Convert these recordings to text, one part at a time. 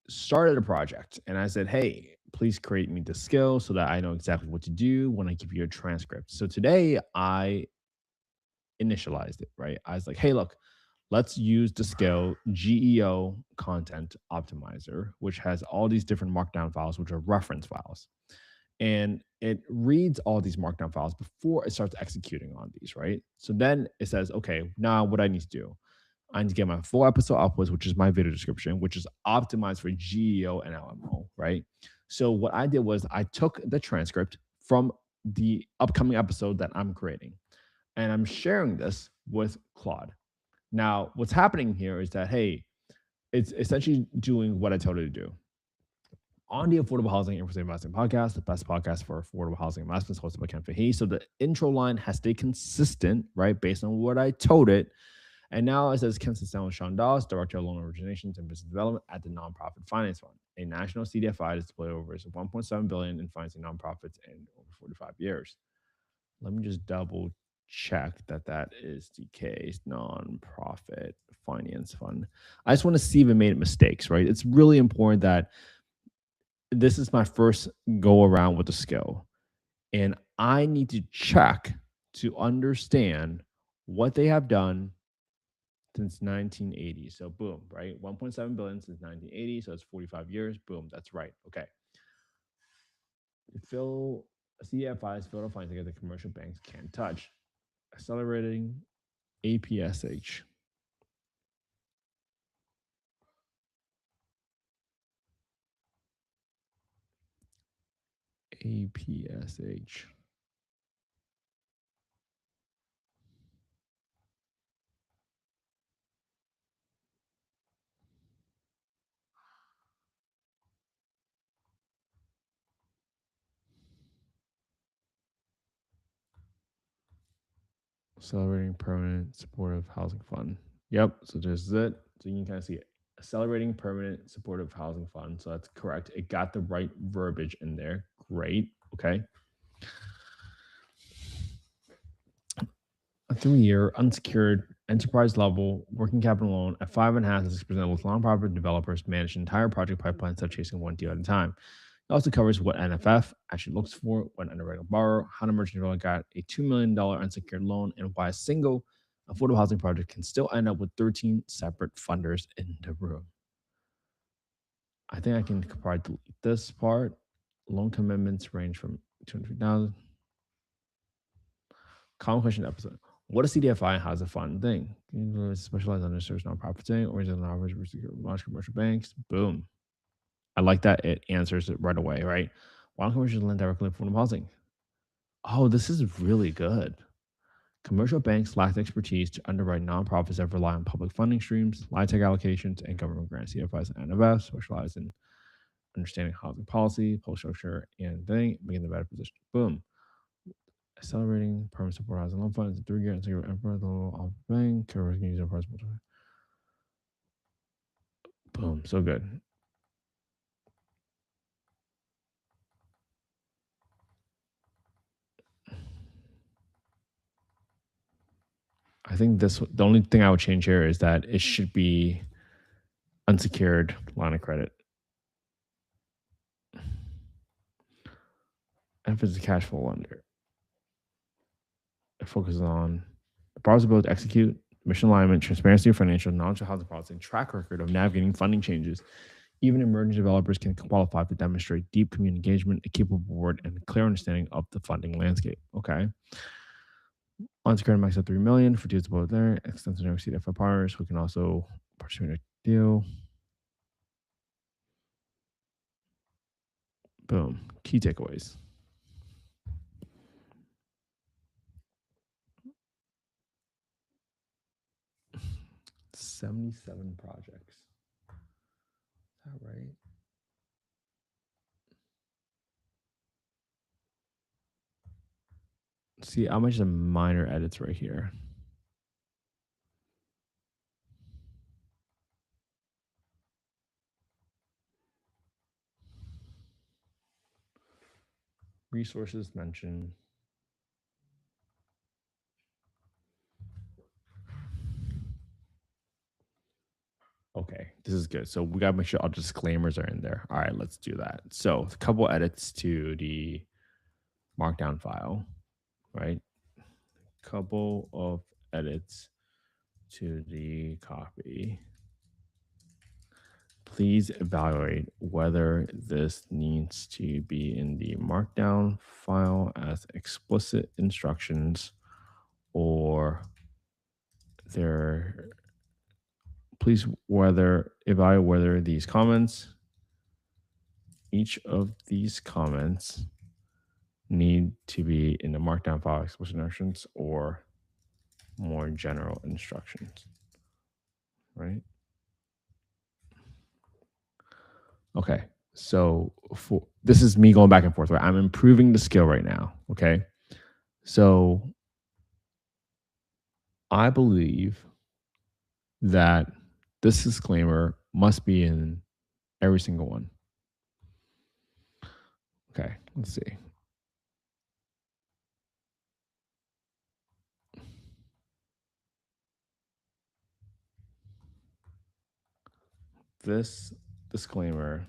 started a project and I said, hey, please create me the skill so that I know exactly what to do when I give you a transcript. So today I initialized it, right? I was like, hey, look, let's use the skill GEO content optimizer, which has all these different markdown files, which are reference files. And it reads all these markdown files before it starts executing on these, right? So then it says, okay, now what I need to do, I need to get my full episode outputs, which is my video description, which is optimized for GEO and LMO, right? So what I did was I took the transcript from the upcoming episode that I'm creating, and I'm sharing this with Claude. Now, what's happening here is that, hey, it's essentially doing what I told it to do. On the Affordable Housing and Real Estate Investing podcast, the best podcast for affordable housing investments, hosted by Ken Fahey. So the intro line has stayed consistent, right, based on what I told it. And now it says consistent with Sean Dawes, Director of Loan Originations and Business Development at the Nonprofit Finance Fund, a national CDFI to deploy over $1.7 billion in financing nonprofits in over 45 years. Let me just double check that that is the case. Nonprofit Finance Fund. I just want to see if it made mistakes, right? It's really important that this is my first go around with the skill, and I need to check to understand what they have done since 1980. So boom, right? 1.7 billion since 1980. So it's 45 years. Boom, that's right. Okay. Fill CFIs, Federal Finance that the commercial banks can't touch. Accelerating APSH. APSH. Accelerating Permanent Supportive Housing Fund. Yep. So this is it. So you can kind of see it. Accelerating Permanent Supportive Housing Fund. So that's correct. It got the right verbiage in there. Great. Okay. A 3-year unsecured enterprise level working capital loan at 5.5 to 6% with nonprofit developers manage entire project pipeline instead of chasing one deal at a time. It also covers what NFF actually looks for when underwriting a borrower, how to merchant developer got a $2 million unsecured loan, and why a single affordable housing project can still end up with 13 separate funders in the room. I think I can probably delete this part. Loan commitments range from 200,000. Common question episode. What is CDFI and how is it a fun thing? Specialized underserved nonprofit thing, or is it an average large commercial banks? Boom. I like that it answers it right away, right? Why don't commercials lend directly to affordable housing? Oh, this is really good. Commercial banks lack the expertise to underwrite nonprofits that rely on public funding streams, LIHTC allocations, and government grants. CFIs and NFS specialize in understanding housing policy, public structure, and thing, making the better position. Boom. Accelerating permanent support housing loan funds, 3-year and 6-year enterprise loan bank, covers using price. Boom. So good. I think the only thing I would change here is that it should be unsecured line of credit. And if it's a cash flow lender, it focuses on the borrower's ability to execute, mission alignment, transparency of financial, knowledge of housing policy, and track record of navigating funding changes. Even emerging developers can qualify to demonstrate deep community engagement, a capable board, and a clear understanding of the funding landscape. Okay. Unsecured max of $3 million for deals above there. Extensive CDFI partners who can also participate in a deal. Boom. Key takeaways. $77 projects. Is that right? See, I'm just minor edits right here. Resources mentioned. Okay, This is good. So we gotta make sure all disclaimers are in there. All right, let's do that. So a couple edits to the markdown file, right? Couple of edits to the copy. Please evaluate whether this needs to be in the markdown file as explicit instructions or there. Please whether evaluate whether these comments, each of these comments need to be in the markdown file explicit instructions or more general instructions, right? Okay. So for this is me going back and forth, right? I'm improving the skill right now. Okay. So I believe that this disclaimer must be in every single one. Okay. Let's see. This disclaimer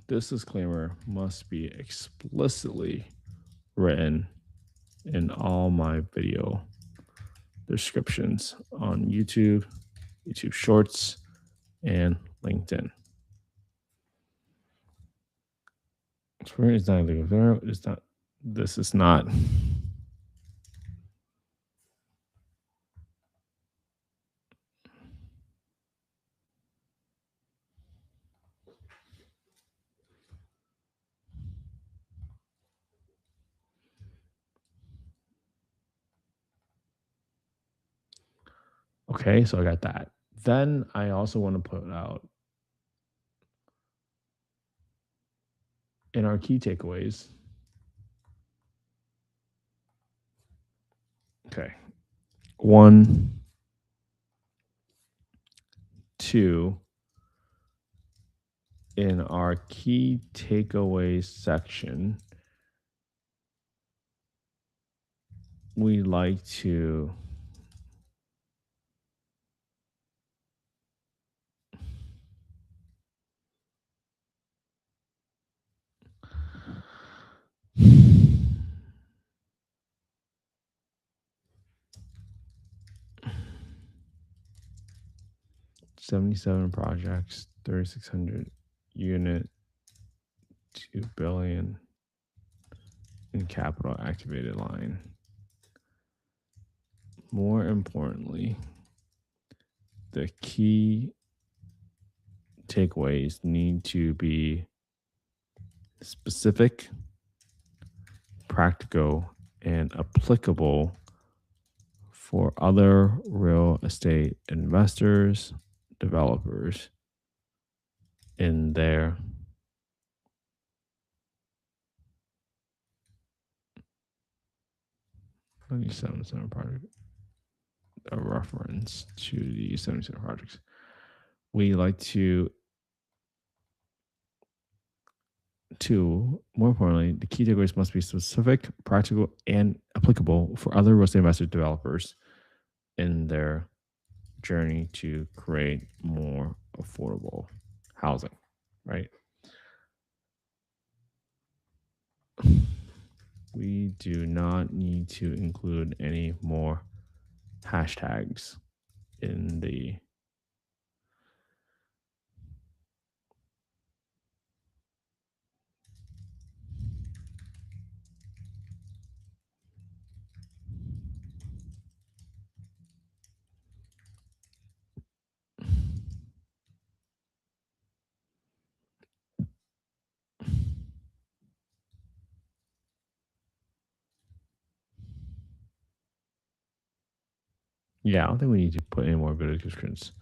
this disclaimer must be explicitly written in all my video descriptions on YouTube, YouTube Shorts, and LinkedIn. It's not illegal. It's not. This is not. Okay, so I got that. Then I also want to put out in our key takeaways. Okay. 1, 2, in our key takeaways section, we like to $77 projects, 3,600 unit, 2 billion in capital activated line. More importantly, the key takeaways need to be specific, practical, and applicable for other real estate investors, developers in their center project, a reference to the 77 projects. We like to more importantly, the key takeaways must be specific, practical, and applicable for other real estate investors, developers in their journey to create more affordable housing, right? We do not need to include any more hashtags in the yeah, I don't think we need to put any more video descriptions.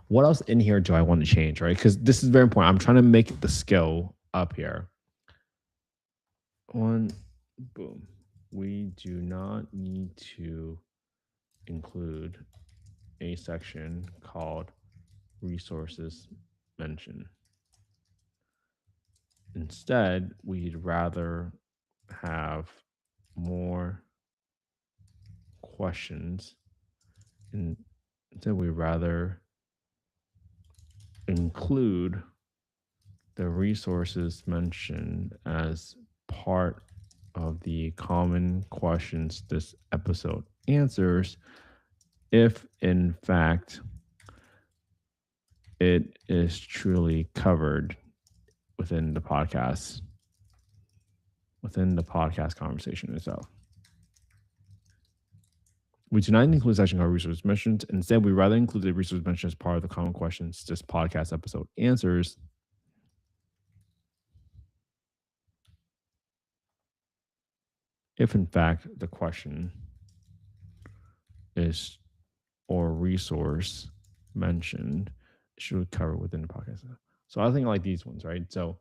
What else in here do I want to change, right? Because this is very important. I'm trying to make the skill up here. One, boom. We do not need to include a section called resources mention. Instead, we'd rather have more questions, and instead we rather include the resources mentioned as part of the common questions this episode answers if in fact it is truly covered within the podcast conversation itself. We do not include section called resource mentions. Instead, we rather include the resource mentioned as part of the common questions this podcast episode answers if in fact the question is or resource mentioned should cover within the podcast. So I think I like these ones, right? So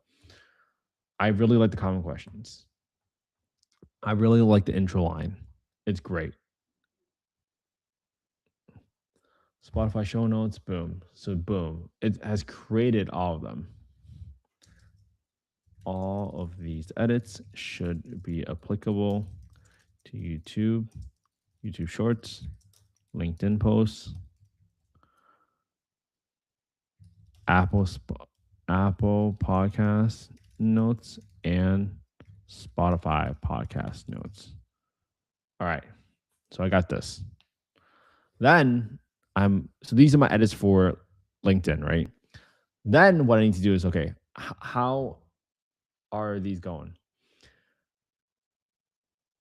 I really like the common questions. I really like the intro line. It's great. Spotify show notes, boom. So boom. It has created all of them. All of these edits should be applicable to YouTube, YouTube Shorts, LinkedIn posts, Apple Apple Podcast notes, and Spotify podcast notes. All right. So I got this. Then so these are my edits for LinkedIn, right? Then what I need to do is okay, how are these going?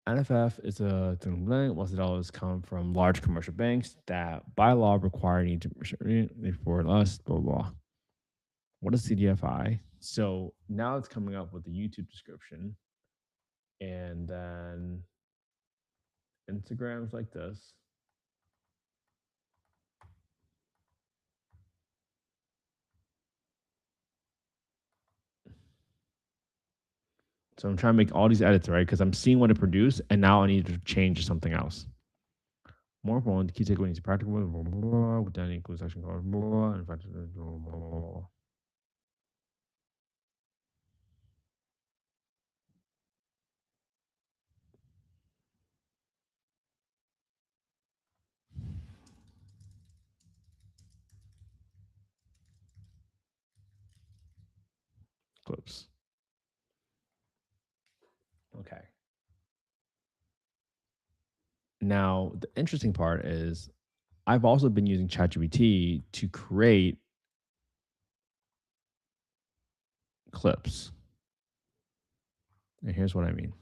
NFF is a once the dollars come from large commercial banks that by law require need to report us, blah, blah, blah. What is CDFI? So now it's coming up with the YouTube description. And then Instagram's like this. So I'm trying to make all these edits, right? Because I'm seeing what it produced, and now I need to change to something else. More important, the key takeaway is practical, blah, blah, blah, with that includes section called blah, blah, and blah, blah, blah, blah. Clips. Okay. Now, the interesting part is I've also been using ChatGPT to create clips. And here's what I mean.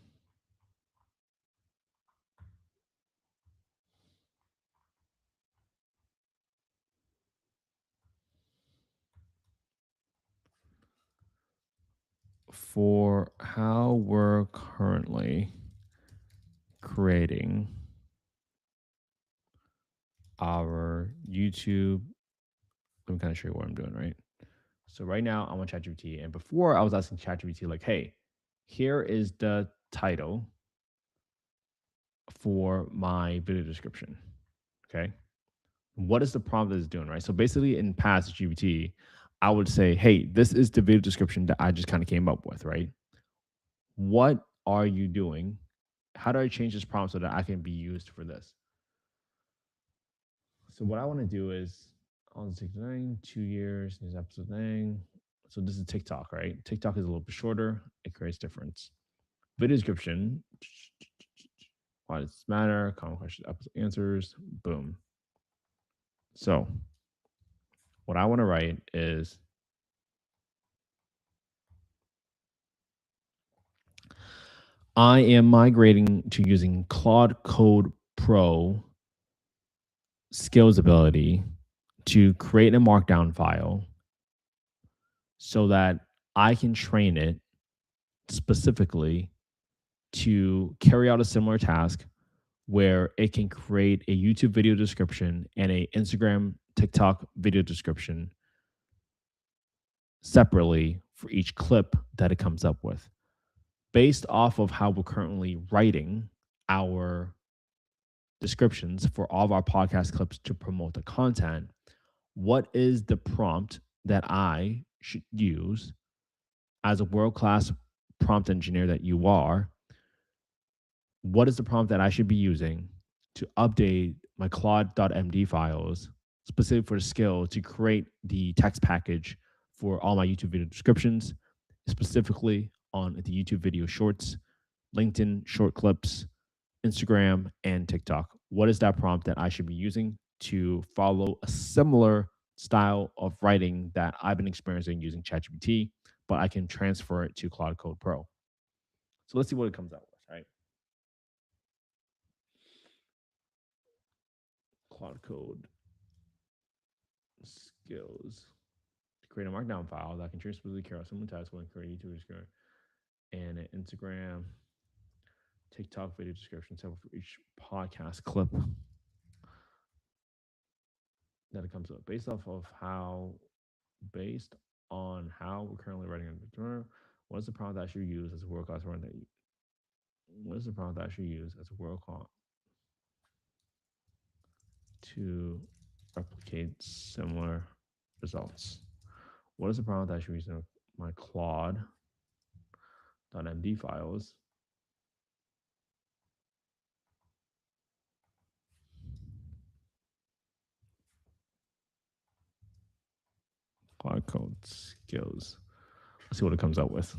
For how we're currently creating our YouTube, let me kind of show you what I'm doing, right? So right now I'm on ChatGPT, and before I was asking ChatGPT, like, hey, here is the title for my video description. Okay. What is the prompt that it's doing, right? So basically in past GPT, I would say, hey, this is the video description that I just kind of came up with, right? What are you doing? How do I change this prompt so that I can be used for this? So what I want to do is on TikTok, 2 years, this episode thing. So this is TikTok, right? TikTok is a little bit shorter. It creates difference. Video description. Why does this matter? Common questions, episode answers. Boom. So what I want to write is I am migrating to using Claude Code Pro skills ability to create a markdown file so that I can train it specifically to carry out a similar task where it can create a YouTube video description and a Instagram, TikTok video description separately for each clip that it comes up with. Based off of how we're currently writing our descriptions for all of our podcast clips to promote the content, what is the prompt that I should use as a world class prompt engineer that you are what is the prompt that I should be using to update my Claude.md files specific for the skill to create the text package for all my YouTube video descriptions, specifically on the YouTube video shorts, LinkedIn short clips, Instagram, and TikTok. What is that prompt that I should be using to follow a similar style of writing that I've been experiencing using ChatGPT, but I can transfer it to Claude Code Pro? So let's see what it comes out with, right? Claude Code Skills. Create a markdown file that can transfer the care someone tests when creating YouTube description and an Instagram, TikTok video description sample for each podcast clip that it comes up based on how we're currently writing a journal. What is the prompt that I should use as a world class run that what is the prompt that I should use as a world class to replicate similar results? What is the prompt that I should use in my Claude.md files Claude Code Skills? Let's see what it comes out with.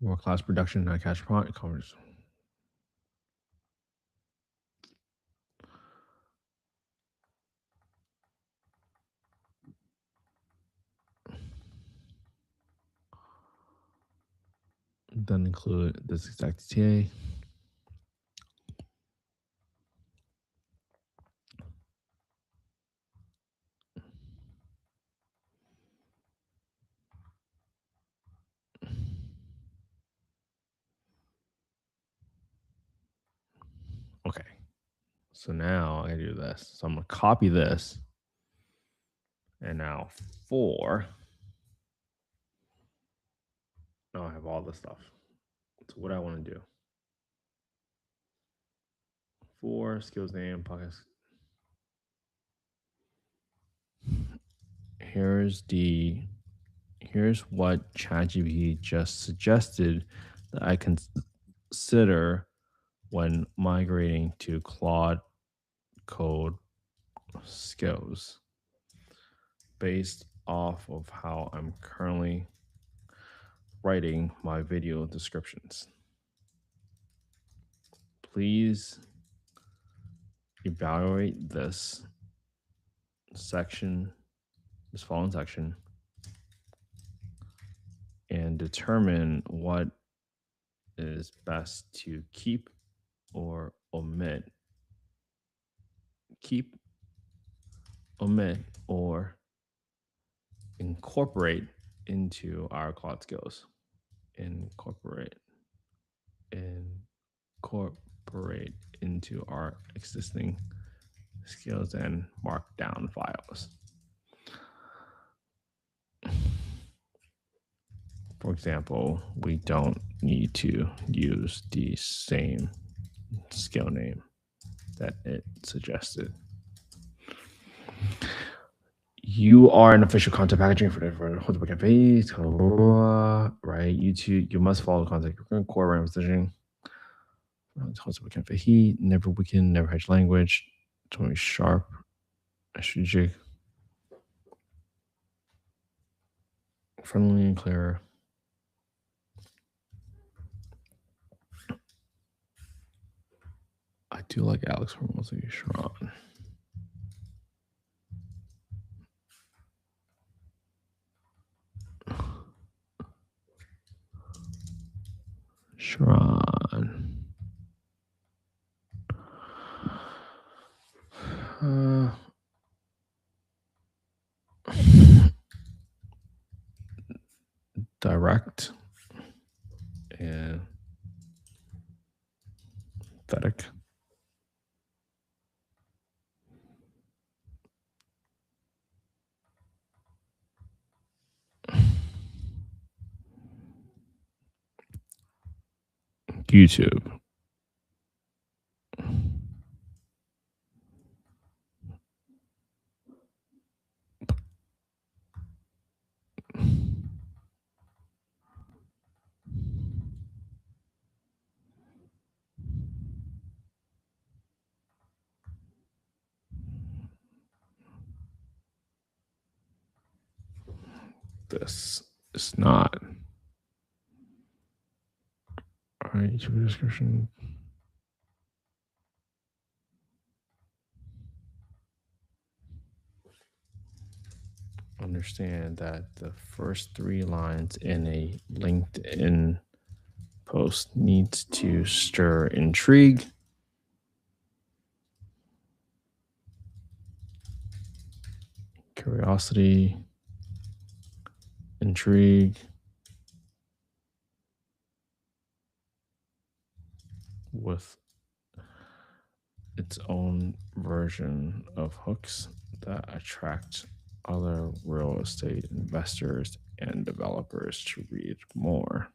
World class production, not cash prompt covers. Doesn't include this exact TA. Okay. So now I do this. So I'm going to copy this. And now now I have all this stuff. So what I want to do. For skills name, podcast. Here's what ChatGPT just suggested that I consider when migrating to Claude Code Skills based off of how I'm currently writing my video descriptions. Please evaluate this following section, and determine what is best to keep or omit. Keep, omit, or incorporate into our Claude skills. Incorporate into our existing skills and markdown files. For example, we don't need to use the same skill name that it suggested. You are an official content packaging for the Cafe, right? You must follow the content core around positioning. Cafe, never weaken, never hedge language, totally sharp, strategic, friendly and clear. I do like Alex from mostly Sharon. Sharon. Direct and pathetic. YouTube. this is not. All right, YouTube description. Understand that the first three lines in a LinkedIn post needs to stir intrigue, curiosity, intrigue, with its own version of hooks that attract other real estate investors and developers to read more.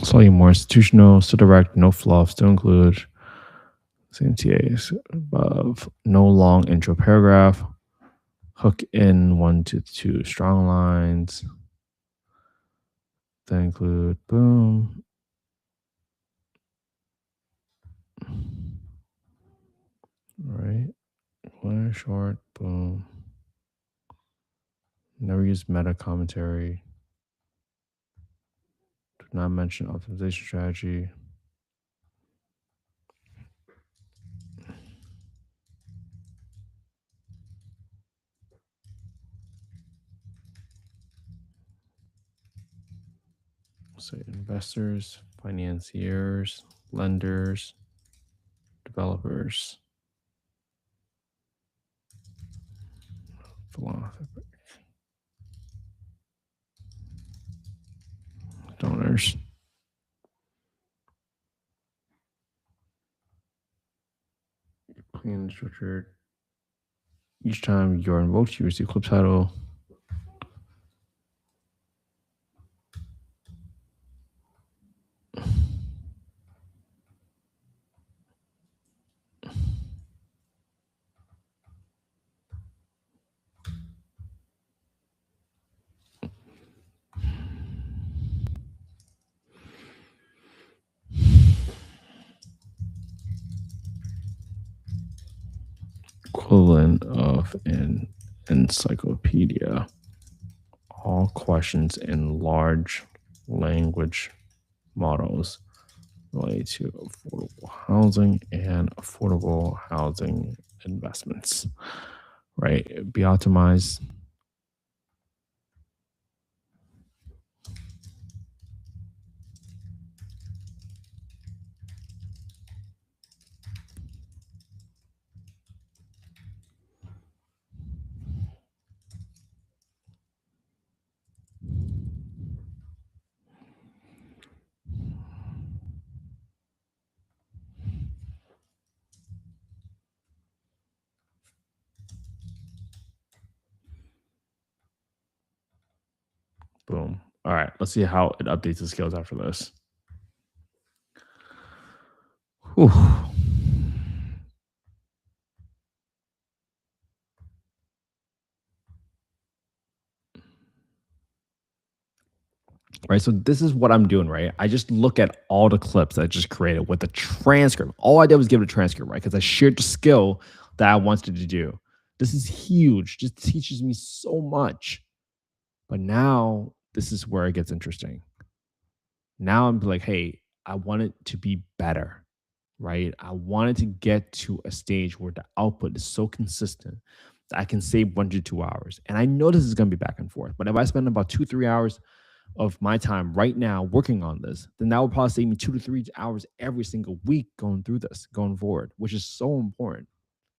Slightly more institutional, still direct, no fluff, still include same TAs above, no long intro paragraph, hook in 1 to 2 strong lines, that include boom. Right. One short, boom. Never use meta commentary. Do not mention optimization strategy. Say investors, financiers, lenders, developers, philanthropic donors. Clean and structured. Each time you're invoked, you receive clip title. Equivalent of an encyclopedia. All questions in large language models related to affordable housing and affordable housing investments, right? Be optimized. Boom. All right, let's see how it updates the skills after this. Whew. Right. So this is what I'm doing, right? I just look at all the clips that I just created with the transcript. All I did was give it a transcript, right? Because I shared the skill that I wanted to do. This is huge. Just teaches me so much. But now this is where it gets interesting. Now I'm like, hey, I want it to be better, right? I wanted to get to a stage where the output is so consistent that I can save 1 to 2 hours. And I know this is going to be back and forth. But if I spend about 2, 3 hours of my time right now working on this, then that will probably save me 2 to 3 hours every single week going through this, going forward, which is so important.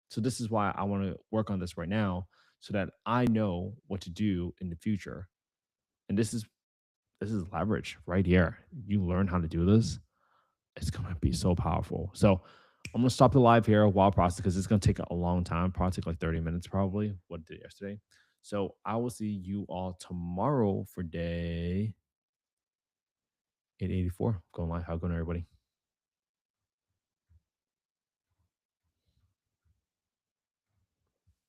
So this is why I want to work on this right now so that I know what to do in the future. And this is leverage right here. You learn how to do this, it's gonna be so powerful. So I'm gonna stop the live here while process because it's gonna take a long time, probably take like 30 minutes, probably what I did yesterday. So I will see you all tomorrow for day 884. Going live. How going, everybody?